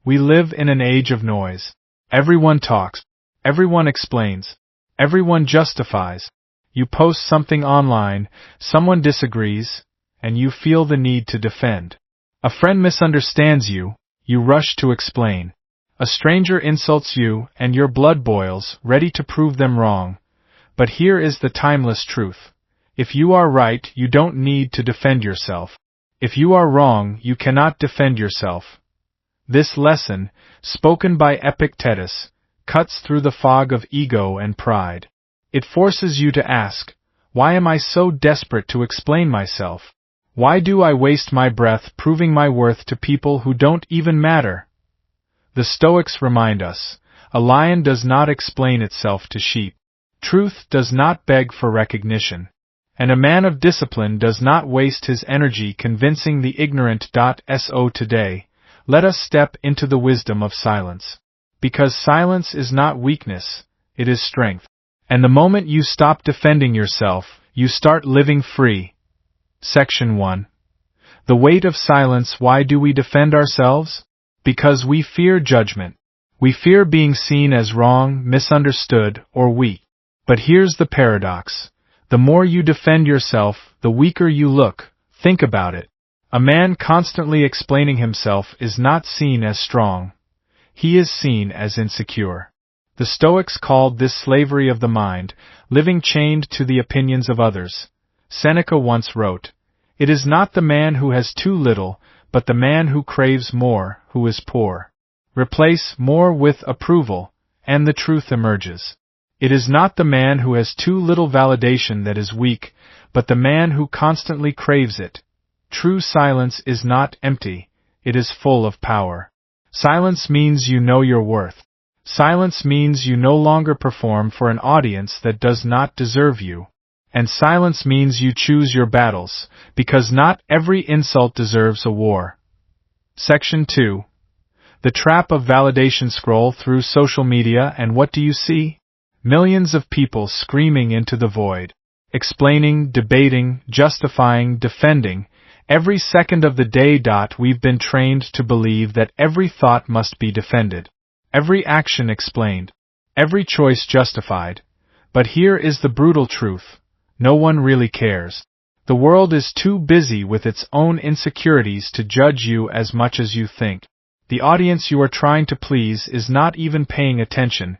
We live in an age of noise. Everyone talks. Everyone explains. Everyone justifies. You post something online, someone disagrees, and you feel the need to defend. A friend misunderstands you, you rush to explain. A stranger insults you, and your blood boils, ready to prove them wrong. But here is the timeless truth. If you are right, you don't need to defend yourself. If you are wrong, you cannot defend yourself. This lesson, spoken by Epictetus, cuts through the fog of ego and pride. It forces you to ask, why am I so desperate to explain myself? Why do I waste my breath proving my worth to people who don't even matter? The Stoics remind us, a lion does not explain itself to sheep. Truth does not beg for recognition. And a man of discipline does not waste his energy convincing the ignorant. So today, let us step into the wisdom of silence. Because silence is not weakness, it is strength. And the moment you stop defending yourself, you start living free. Section 1. The weight of silence. Why do we defend ourselves? Because we fear judgment. We fear being seen as wrong, misunderstood, or weak. But here's the paradox. The more you defend yourself, the weaker you look. Think about it. A man constantly explaining himself is not seen as strong. He is seen as insecure. The Stoics called this slavery of the mind, living chained to the opinions of others. Seneca once wrote, "It is not the man who has too little, but the man who craves more, who is poor." Replace more with approval, and the truth emerges. It is not the man who has too little validation that is weak, but the man who constantly craves it. True silence is not empty, it is full of power. Silence means you know your worth. Silence means you no longer perform for an audience that does not deserve you. And silence means you choose your battles, because not every insult deserves a war. Section 2. The trap of validation. Scroll through social media and what do you see? Millions of people screaming into the void. Explaining, debating, justifying, defending, every second of the day. We've been trained to believe that every thought must be defended. Every action explained. Every choice justified. But here is the brutal truth. No one really cares. The world is too busy with its own insecurities to judge you as much as you think. The audience you are trying to please is not even paying attention.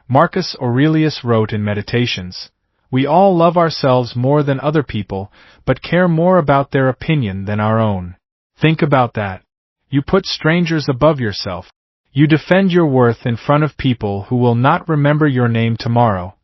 Marcus Aurelius wrote in Meditations, "We all love ourselves more than other people, but care more about their opinion than our own." Think about that. You put strangers above yourself. You defend your worth in front of people who will not remember your name tomorrow.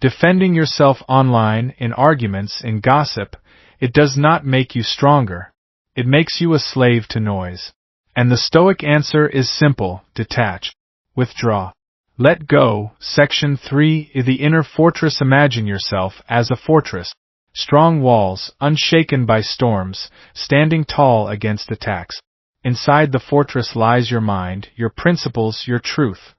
Defending yourself online, in arguments, in gossip, it does not make you stronger. It makes you a slave to noise. And the Stoic answer is simple: detach. Withdraw. Let go. Section 3. The inner fortress. Imagine yourself as a fortress. Strong walls, unshaken by storms, standing tall against attacks. Inside the fortress lies your mind, your principles, your truth.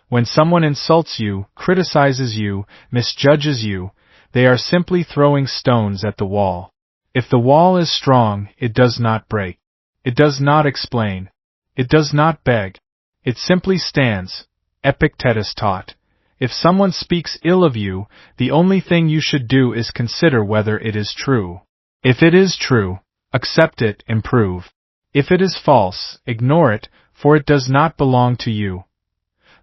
When someone insults you, criticizes you, misjudges you, they are simply throwing stones at the wall. If the wall is strong, it does not break. It does not explain. It does not beg. It simply stands. Epictetus taught, if someone speaks ill of you, the only thing you should do is consider whether it is true. If it is true, accept it, improve. If it is false, ignore it, for it does not belong to you.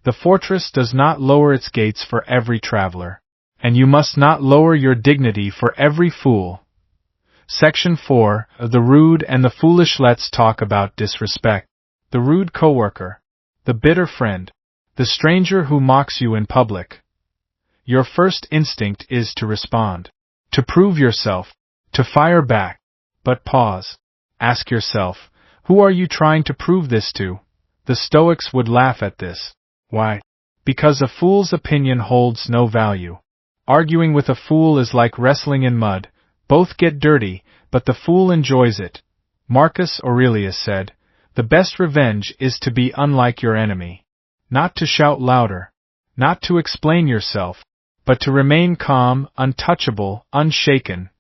The fortress does not lower its gates for every traveler, and you must not lower your dignity for every fool. Section 4. The rude and the foolish. Let's talk about disrespect. The rude coworker. The bitter friend. The stranger who mocks you in public. Your first instinct is to respond, to prove yourself, to fire back. But pause. Ask yourself, who are you trying to prove this to? The Stoics would laugh at this. Why? Because a fool's opinion holds no value. Arguing with a fool is like wrestling in mud. Both get dirty, but the fool enjoys it. Marcus Aurelius said, "The best revenge is to be unlike your enemy. Not to shout louder, not to explain yourself, but to remain calm, untouchable, unshaken.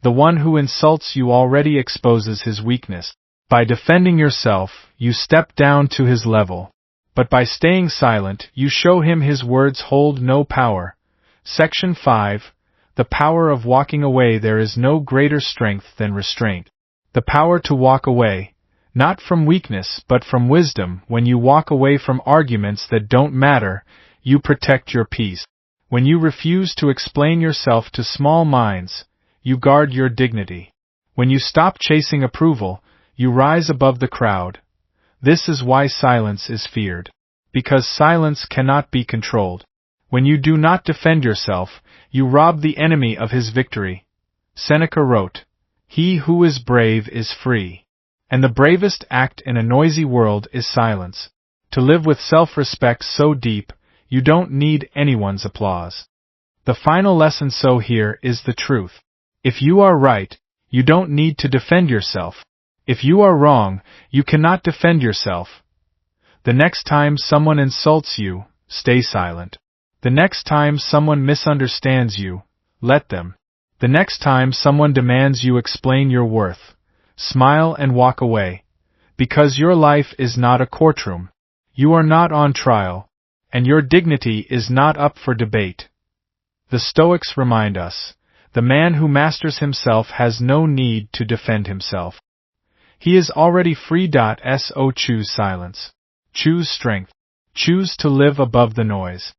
The one who insults you already exposes his weakness. By defending yourself, you step down to his level. But by staying silent, you show him his words hold no power. Section 5. The power of walking away. There is no greater strength than restraint. The power to walk away, not from weakness but from wisdom. When you walk away from arguments that don't matter, you protect your peace. When you refuse to explain yourself to small minds, you guard your dignity. When you stop chasing approval, you rise above the crowd. This is why silence is feared. Because silence cannot be controlled. When you do not defend yourself, you rob the enemy of his victory. Seneca wrote, "He who is brave is free." And the bravest act in a noisy world is silence. To live with self-respect so deep, you don't need anyone's applause. The final lesson here is the truth. If you are right, you don't need to defend yourself. If you are wrong, you cannot defend yourself. The next time someone insults you, stay silent. The next time someone misunderstands you, let them. The next time someone demands you explain your worth, smile and walk away. Because your life is not a courtroom. You are not on trial, and your dignity is not up for debate. The Stoics remind us, the man who masters himself has no need to defend himself. He is already free. So choose silence. Choose strength. Choose to live above the noise.